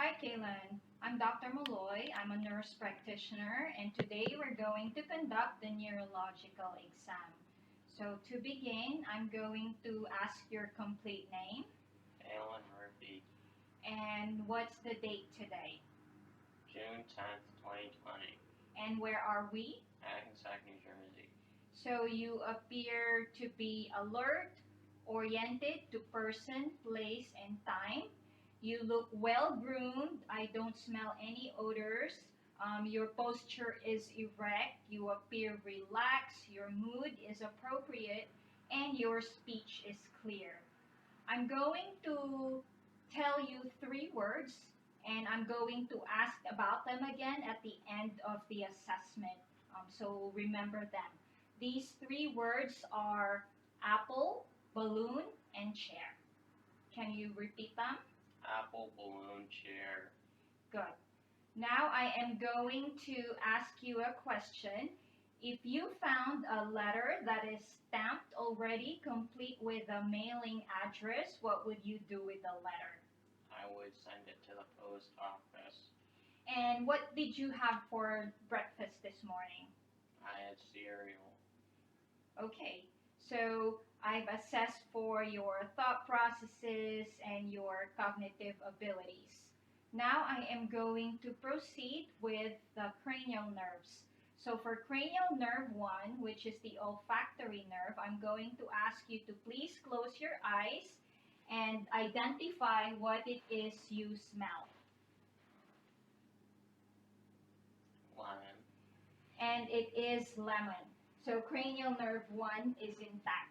Hi, Kaylin. I'm Dr. Malloy. I'm a nurse practitioner, and today we're going to conduct the neurological exam. So, to begin, I'm going to ask your complete name Alan Murphy, and what's the date today? June 10th, 2020, And where are we? Hackensack, New Jersey. So, you appear to be alert, oriented to person, place, and time. You look well groomed. I don't smell any odors. Your posture is erect. You appear relaxed. Your mood is appropriate. And your speech is clear. I'm going to tell you three words, and I'm going to ask about them again at the end of the assessment. So remember them. These three words are apple, balloon, and chair. Can you repeat them? Apple, balloon, chair. Good. Now I am going to ask you a question. If you found a letter that is stamped already, complete with a mailing address, what would you do with the letter? I would send it to the post office. And what did you have for breakfast this morning? I had cereal. Okay, so I've assessed for your thought processes and your cognitive abilities. Now I am going to proceed with the cranial nerves. So for cranial nerve 1, which is the olfactory nerve, I'm going to ask you to please close your eyes and identify what it is you smell. Lemon. And it is lemon. So cranial nerve 1 is intact.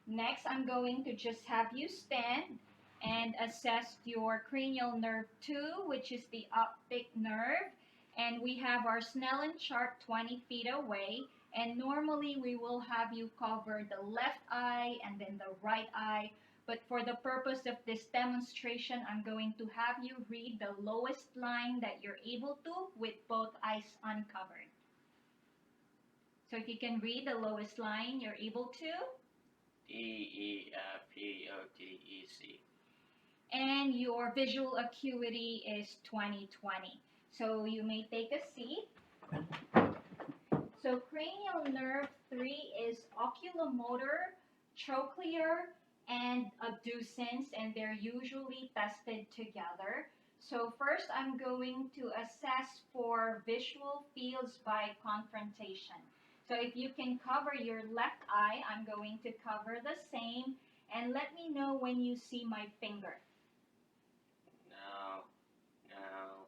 Next, I'm going to just have you stand and assess your cranial nerve 2, which is the optic nerve. And we have our Snellen chart 20 feet away. And normally we will have you cover the left eye and then the right eye. But for the purpose of this demonstration, I'm going to have you read the lowest line that you're able to with both eyes uncovered. So if you can read the lowest line, you're able to. DEFPOTEC. And your visual acuity is 20/20. So you may take a seat. So cranial nerve 3 is oculomotor, trochlear, and abducens, and they're usually tested together. So first I'm going to assess for visual fields by confrontation. So if you can cover your left eye, I'm going to cover the same, and let me know when you see my finger. No, no,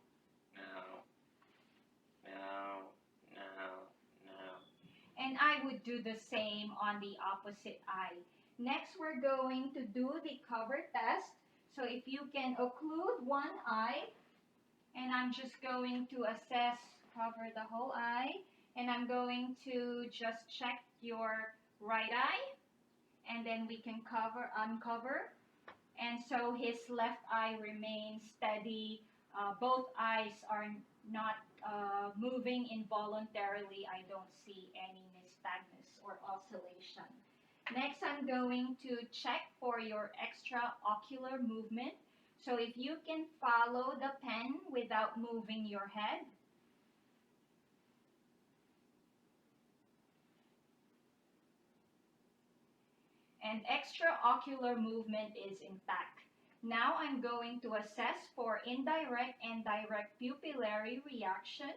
no, no, no, no. And I would do the same on the opposite eye. Next, we're going to do the cover test. So if you can occlude one eye, and I'm just going to assess, cover the whole eye, and I'm going to just check your right eye, and then we can uncover. And so his left eye remains steady. Both eyes are not moving involuntarily. I don't see any nystagmus or oscillation. Next, I'm going to check for your extraocular movement. So if you can follow the pen without moving your head. And extraocular movement is intact. Now I'm going to assess for indirect and direct pupillary reaction.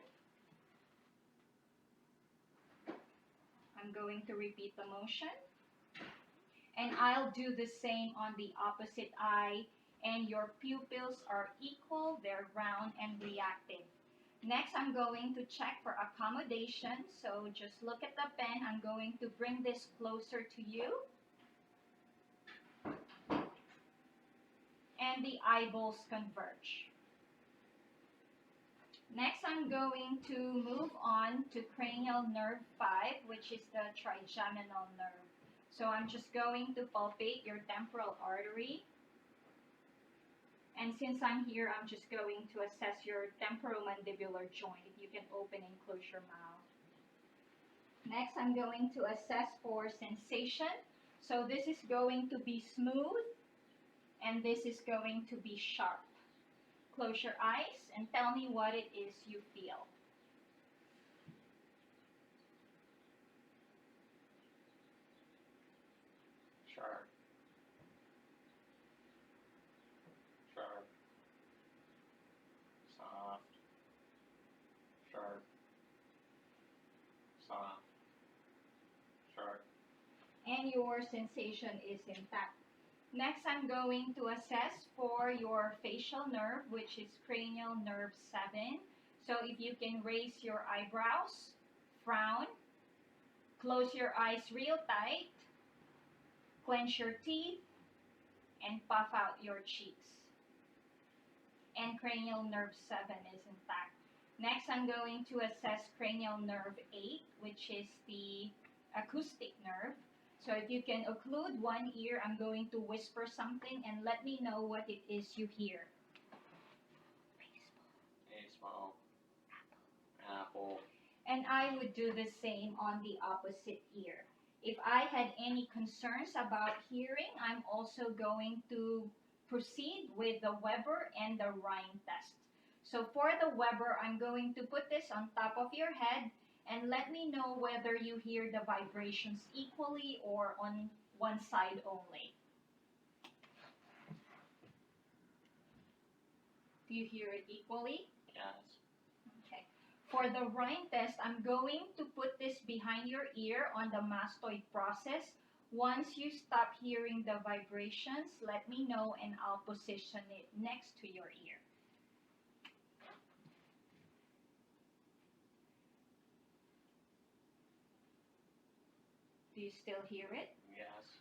I'm going to repeat the motion. And I'll do the same on the opposite eye. And your pupils are equal, they're round and reactive. Next, I'm going to check for accommodation. So just look at the pen. I'm going to bring this closer to you. And the eyeballs converge. Next, I'm going to move on to cranial nerve 5, which is the trigeminal nerve. So I'm just going to palpate your temporal artery. And since I'm here, I'm just going to assess your temporomandibular joint, if you can open and close your mouth. Next, I'm going to assess for sensation. So this is going to be smooth, and this is going to be sharp. Close your eyes and tell me what it is you feel. Sharp. Sharp. Soft. Sharp. Soft. Sharp. And your sensation is intact. Next, I'm going to assess for your facial nerve, which is cranial nerve 7. So if you can raise your eyebrows, frown, close your eyes real tight, clench your teeth, and puff out your cheeks. And cranial nerve 7 is intact. Next, I'm going to assess cranial nerve 8, which is the acoustic nerve. So if you can occlude one ear, I'm going to whisper something and let me know what it is you hear. Baseball. Apple. And I would do the same on the opposite ear. If I had any concerns about hearing, I'm also going to proceed with the Weber and the Rhine test. So for the Weber, I'm going to put this on top of your head and let me know whether you hear the vibrations equally or on one side only. Do you hear it equally? Yes. Okay. For the Rhine test, I'm going to put this behind your ear on the mastoid process. Once you stop hearing the vibrations, let me know and I'll position it next to your ear. Do you still hear it? Yes.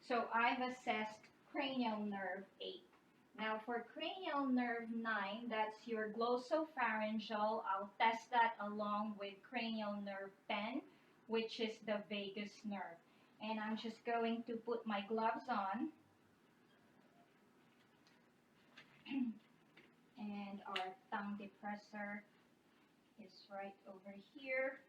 So I've assessed cranial nerve 8. Now for cranial nerve 9, that's your glossopharyngeal. I'll test that along with cranial nerve 10, which is the vagus nerve. And I'm just going to put my gloves on. And our tongue depressor is right over here.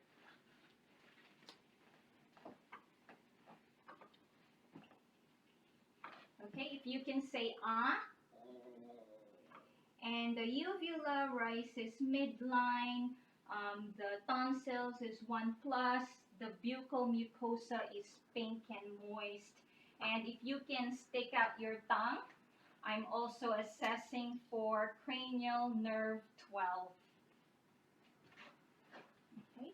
Okay, if you can say ah. And the uvula rises midline. The tonsils is 1 plus. The buccal mucosa is pink and moist. And if you can stick out your tongue, I'm also assessing for cranial nerve 12. Okay.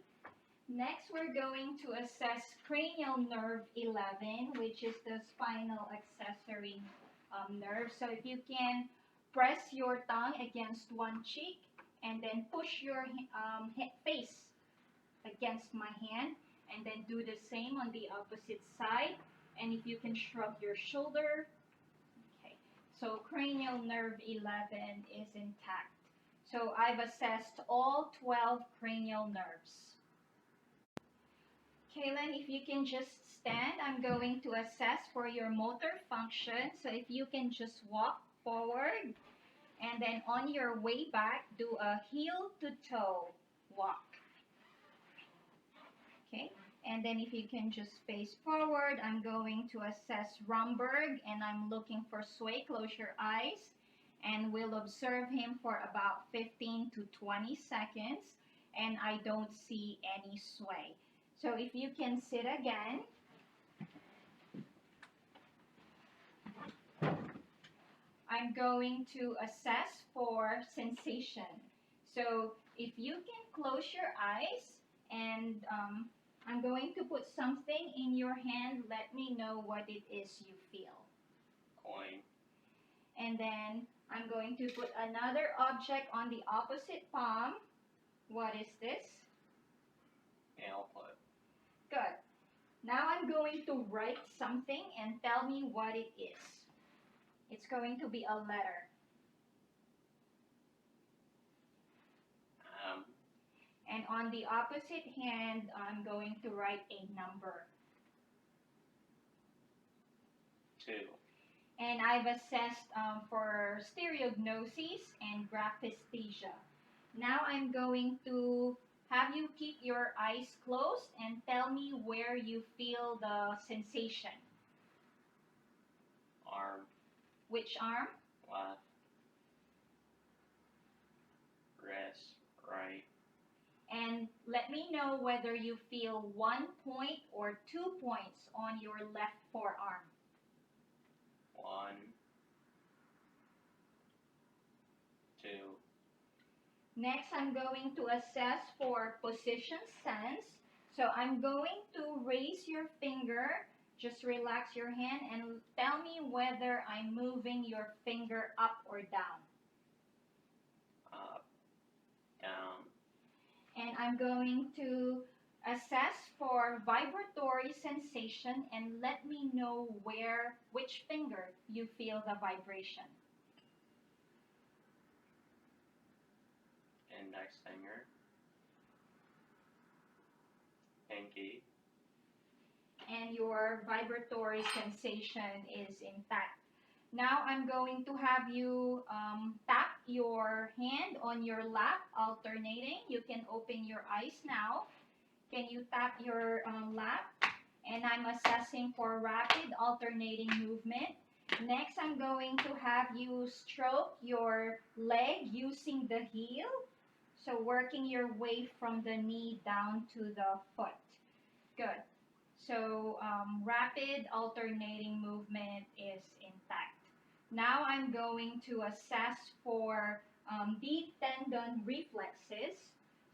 Next, we're going to assess cranial nerve 11, which is the spinal accessory nerve. So if you can press your tongue against one cheek and then push your face against my hand and then do the same on the opposite side. And if you can shrug your shoulder. Okay, so cranial nerve 11 is intact. So I've assessed all 12 cranial nerves. Kaylin, if you can just stand, I'm going to assess for your motor function. So if you can just walk forward and then on your way back, do a heel to toe walk. Okay, and then if you can just face forward, I'm going to assess Romberg and I'm looking for sway. Close your eyes and we'll observe him for about 15 to 20 seconds and I don't see any sway. So if you can sit again. I'm going to assess for sensation. So if you can close your eyes and I'm going to put something in your hand, let me know what it is you feel. Coin. And then I'm going to put another object on the opposite palm. What is this? Nail clip. Good. Now I'm going to write something and tell me what it is. It's going to be a letter. And on the opposite hand, I'm going to write a number. 2. And I've assessed for stereognosis and graphesthesia. Now I'm going to have you keep your eyes closed and tell me where you feel the sensation. Arm. Which arm? Left. Let me know whether you feel 1 point or 2 points on your left forearm. 1, 2, Next, I'm going to assess for position sense. So I'm going to raise your finger. Just relax your hand and tell me whether I'm moving your finger up or down. up, down, And I'm going to assess for vibratory sensation and let me know which finger you feel the vibration. index finger, pinky, And your vibratory sensation is intact. Now I'm going to have you tap your hand on your lap, alternating. You can open your eyes now. Can you tap your lap? And I'm assessing for rapid alternating movement. Next, I'm going to have you stroke your leg using the heel. So working your way from the knee down to the foot. Good. So rapid alternating movement is intact. Now I'm going to assess for deep tendon reflexes.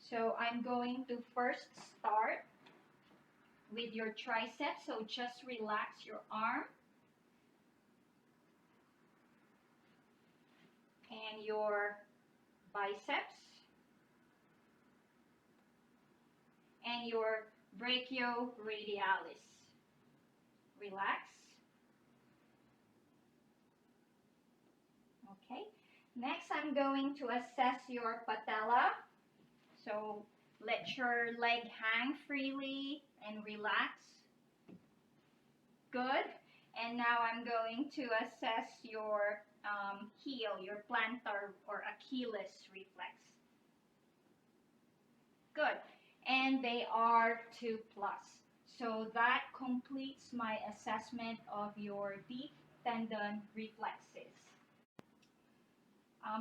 So I'm going to first start with your triceps. So just relax your arm and your biceps and your brachioradialis. Relax. Okay. Next, I'm going to assess your patella. So let your leg hang freely and relax. Good. And now I'm going to assess your heel, your plantar or Achilles reflex. Good. And they are 2+. So that completes my assessment of your deep tendon reflexes.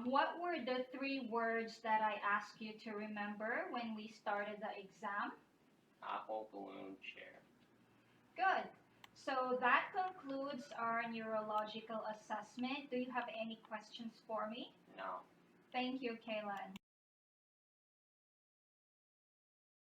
What were the 3 words that I asked you to remember when we started the exam? apple, balloon, chair. Good. So that concludes our neurological assessment. Do you have any questions for me? No. Thank you, Kaylan.